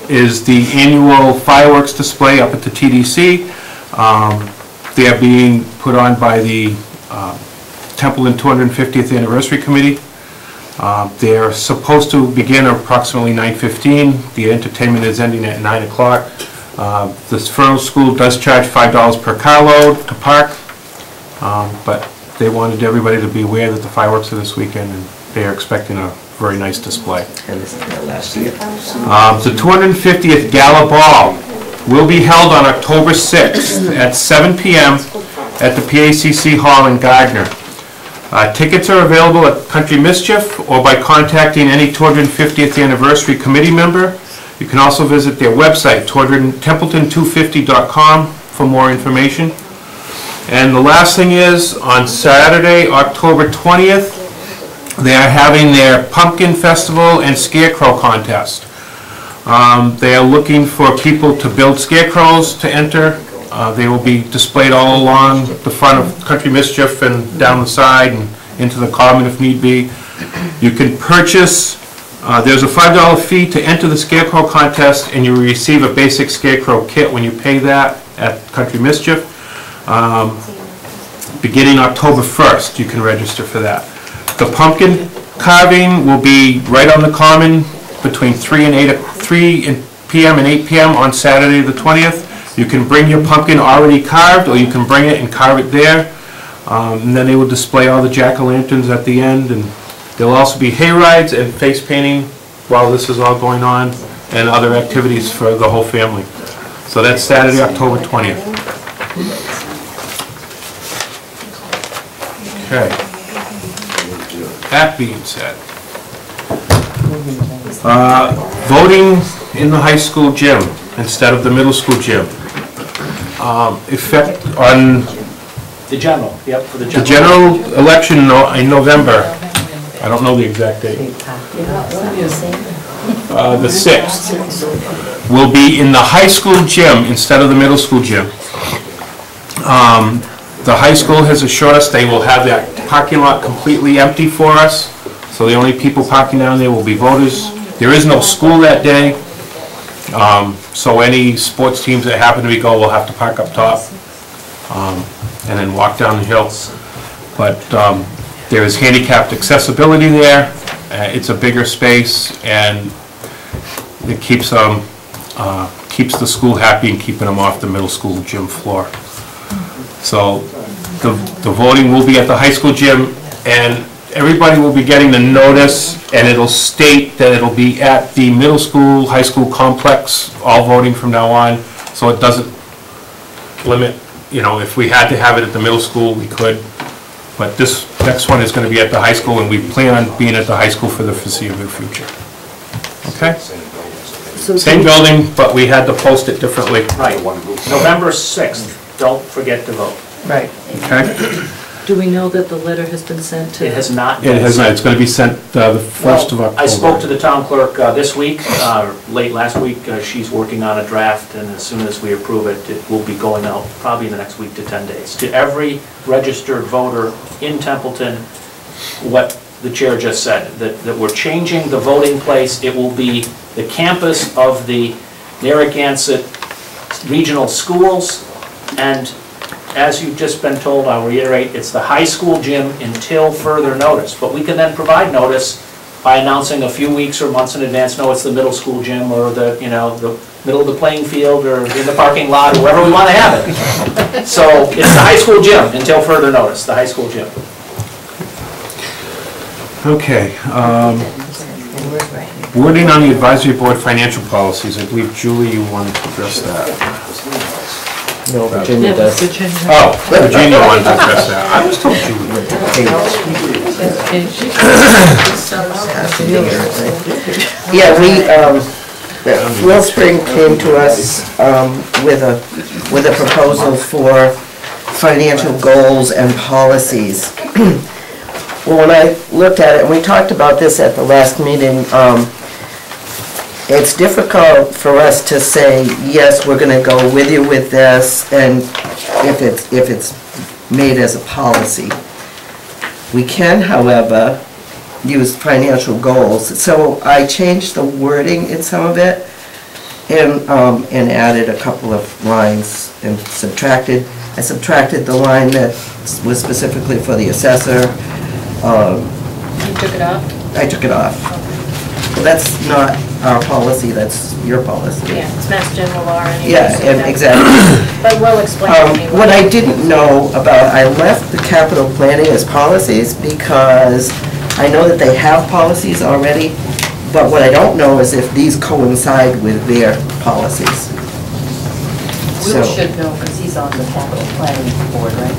is the annual fireworks display up at the TDC. They are being put on by the Templeton 250th Anniversary Committee. They're supposed to begin at approximately 9:15. The entertainment is ending at 9 o'clock. The Fernal School does charge $5 per carload to park, but they wanted everybody to be aware that the fireworks are this weekend, and they are expecting a very nice display. And this is their last year. The 250th Gala Ball will be held on October 6th at 7 p.m. at the PACC Hall in Gardner. Tickets are available at Country Mischief or by contacting any 250th Anniversary Committee member. You can also visit their website, templeton250.com, for more information. And the last thing is, on Saturday, October 20th, they are having their Pumpkin Festival and Scarecrow Contest. They are looking for people to build scarecrows to enter. They will be displayed all along the front of Country Mischief and down the side and into the common if need be. You can purchase, there's a $5 fee to enter the Scarecrow Contest, and you will receive a basic Scarecrow kit when you pay that at Country Mischief. Beginning October 1st, you can register for that. The pumpkin carving will be right on the common between 3 p.m. and 8 p.m. on Saturday the 20th. You can bring your pumpkin already carved, or you can bring it and carve it there. And then they will display all the jack-o'-lanterns at the end. And there will also be hay rides and face painting while this is all going on, and other activities for the whole family. So that's Saturday, October 20th. Okay. That being said, voting in the high school gym instead of the middle school gym. Effect on the general, yep, for the general. The general election in November. I don't know the exact date. The 6th will be in the high school gym instead of the middle school gym. The high school has assured us they will have that parking lot completely empty for us. So the only people parking down there will be voters. There is no school that day. So any sports teams that happen to be go will have to park up top and then walk down the hill. But there is handicapped accessibility there. It's a bigger space, and it keeps the school happy and keeping them off the middle school gym floor. So the voting will be at the high school gym, and everybody will be getting the notice, and it'll state that it'll be at the middle school, high school complex, all voting from now on, so it doesn't limit, you know, if we had to have it at the middle school, we could, but this next one is going to be at the high school, and we plan on being at the high school for the foreseeable future. Okay? So same building, but we had to post it differently. Right, November 6th, don't forget to vote. Right. Okay? Do we know that the letter has been sent to? It has not. It has not. It's going to be sent the 1st of October. I spoke to the town clerk this week, late last week. She's working on a draft, and as soon as we approve it, it will be going out probably in the next week to 10 days. To every registered voter in Templeton, what the chair just said, that we're changing the voting place. It will be the campus of the Narragansett Regional Schools, and as you've just been told, I'll reiterate, it's the high school gym until further notice. But we can then provide notice by announcing a few weeks or months in advance, no, it's the middle school gym, or the, you know, the middle of the playing field, or in the parking lot, or wherever we want to have it. So it's the high school gym until further notice, the high school gym. Okay. Wording on the advisory board financial policies. I believe, Julie, you wanted to address that. No, Virginia does. Oh, Virginia wanted to address that. I was told Julie. Yeah, Will Spring came to us with a proposal for financial goals and policies. Well, when I looked at it, and we talked about this at the last meeting, it's difficult for us to say, yes, we're going to go with you with this, and if it's made as a policy. We can, however, used financial goals. So I changed the wording in some of it and added a couple of lines and subtracted. I subtracted the line that was specifically for the assessor. You took it off? I took it off. Well, that's not our policy, that's your policy. Yeah, it's Mass General law anyway. Yeah, so and that- exactly. But we'll explain anyway. What I didn't know about, I left the capital planning as policies because I know that they have policies already, but what I don't know is if these coincide with their policies. Will So, should know, because he's on the capital planning board, right?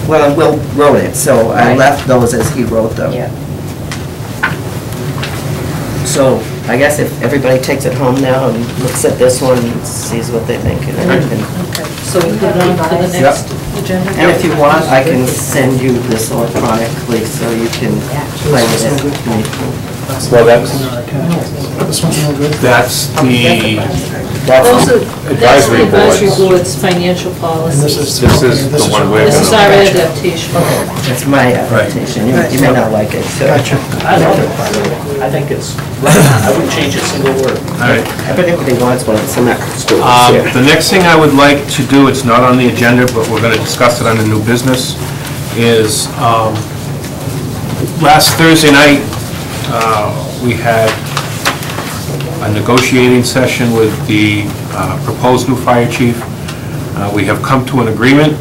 well, Will wrote it, so I Right. left those as he wrote them. Yeah. So I guess if everybody takes it home now and looks at this one and sees what they think. Okay, so we'll put it on for the next agenda? And if you want, I can send you this electronically so you can play with it. Well, that's the Those are, that's the advisory advisory boards. board's financial policies. This is the one we're This is gonna, our adaptation. That's my adaptation. You may not like it, so. I love it, by the way. I think it's, I wouldn't change a single word. all right. I bet everybody wants one, it's in that school. The next thing I would like to do, it's not on the agenda, but we're gonna discuss it on the new business, is, last Thursday night, we had a negotiating session with the proposed new fire chief. We have come to an agreement,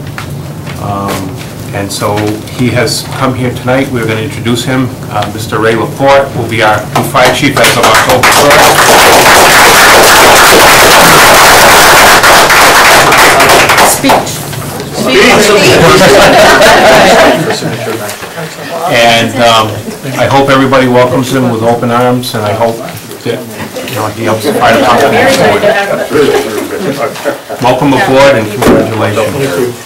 and so he has come here tonight. We're going to introduce him. Mr. Ray Laporte will be our new fire chief as of October 1st. Speech. And I hope everybody welcomes him with open arms, and I hope that, you know, he helps the fire department move forward. Welcome aboard and congratulations.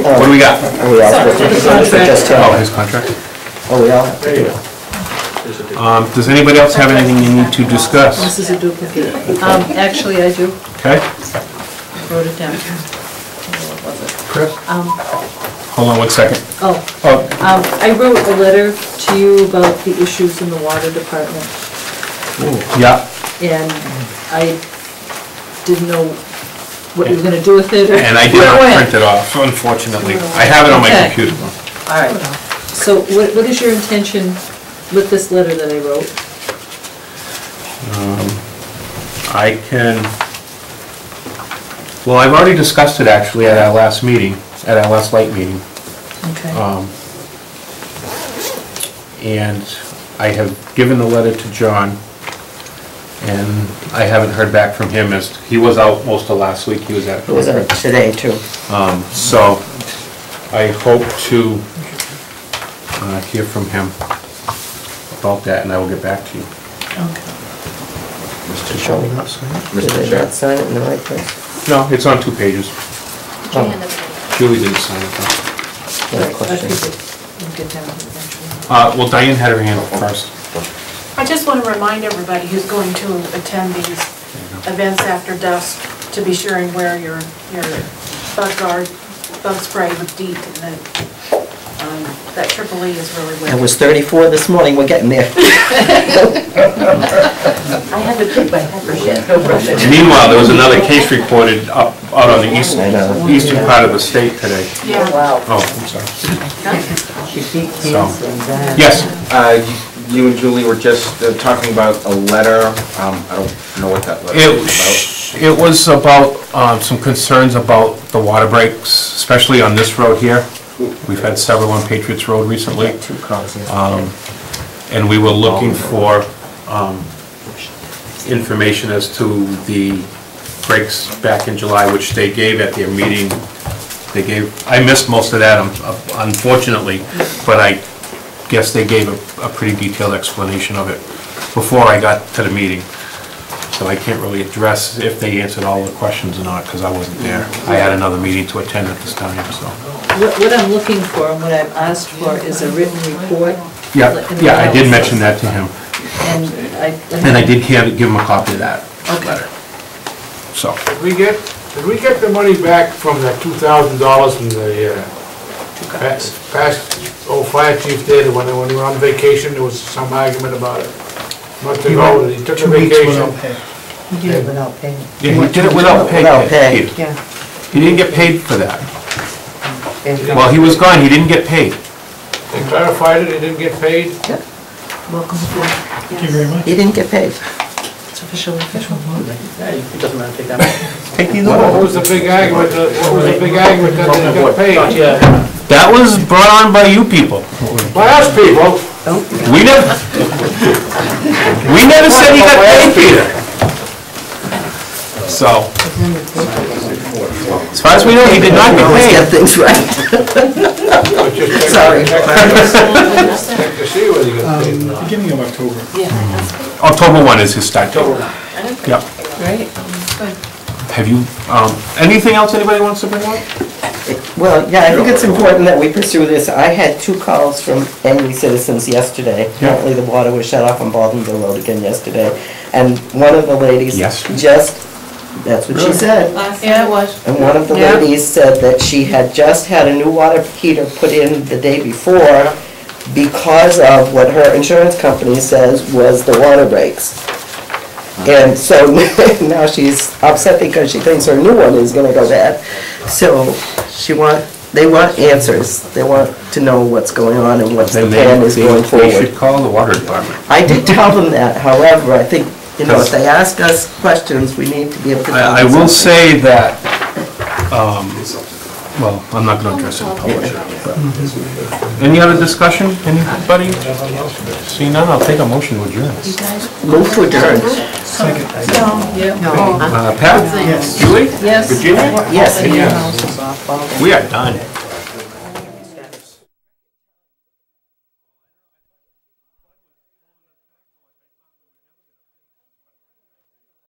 What do we got? Are we all supposed to just Oh, him? his contract. Oh, we all have to do it. Does anybody else have anything you need to discuss? This is a duplicate. Actually, I do. Okay? Wrote it down. What was it? Chris? Hold on one second. Oh, I wrote a letter to you about the issues in the water department, Yeah, and I didn't know what you were gonna do with it, or and I did where it not went. print it off, unfortunately. I have it on my Okay. computer. All right, so what is your intention with this letter that I wrote? I can, well, I've already discussed it actually at our last meeting, at our last light meeting. Okay. And I have given the letter to John, and I haven't heard back from him, as he was out most of last week, he was at. It was today, too. So I hope to hear from him about that, and I will get back to you. Okay. Shall we not sign it? Did they not sign it in the right place? No, it's on 2 pages. Jan, Julie didn't sign it though. No I question. figured we'll get down to it eventually. Well, Diane had her hand up first. I just want to remind everybody who's going to attend these events after dusk to be sure and wear your bug guard, bug spray with DEET, and that Triple-E is really It well. was 34 this morning, we're getting there. I haven't picked my peppers yet, no pressure. Meanwhile, there was another case reported out on the I know. eastern part of the state today. Yeah. Wow. Oh, I'm sorry. She beat So, cancer and that. yes, You and Julie were just talking about a letter. I don't know what that letter is about. it was about some concerns about the water breaks, especially on this road here. We've had several on Patriots Road recently. 2 calls yesterday. And we were looking for information as to the breaks back in July, which they gave at their meeting. I missed most of that, unfortunately, but I guess they gave a pretty detailed explanation of it before I got to the meeting. So I can't really address if they answered all the questions or not, because I wasn't there. I had another meeting to attend at this time, so. What I'm looking for and what I've asked for is a written report. Yeah, I did mention that to him, And and I did give him a copy of that letter. So, Did we get the money back from that $2,000 from the two copies. Past old fire chief did, when we were on vacation, there was some argument about it. Months ago, he took a vacation. He did it without paying. Yeah, he did it without pay. Without pay. Peter. Yeah. He didn't get paid for that. While he was gone, he didn't get paid. They clarified it, he didn't get paid. Welcome aboard. Thank you very much. He didn't get paid. It's officially official. Yeah, it doesn't matter, take that one. Take either What one. was the big argument, that they didn't get paid? Yeah. That was brought on by you people. By us people, We never said he got paid, Peter. So, as far as we know, he did not get Always get paid. things right. but just check. Sorry. Check to see whether he got paid or not. Beginning of October. October 1 is his start date. Yep. Right. Have you, anything else anybody wants to bring up? Well, yeah, I think it's important that we pursue this. I had 2 calls from angry citizens yesterday. Apparently the water was shut off on Baldwinville Road again yesterday. And one of the ladies Yesterday? that's what she said. Yeah, it was. And one of the Yeah. ladies said that she had just had a new water heater put in the day before because of what her insurance company says was the water breaks. And so now she's upset because she thinks her new one is gonna go bad. So they want answers. They want to know what's going on and what the Then plan is going they forward. should call the water department. I did tell them that, however, I think, if they ask us questions, we need to be able to. tell I them will something. say that, well, I'm not gonna address it in public. but- Any other discussion, anybody? See none, I'll take a motion to adjourn. Move to adjourn. Pat? Yes. Julie? Yes. Virginia? Yes. We are done.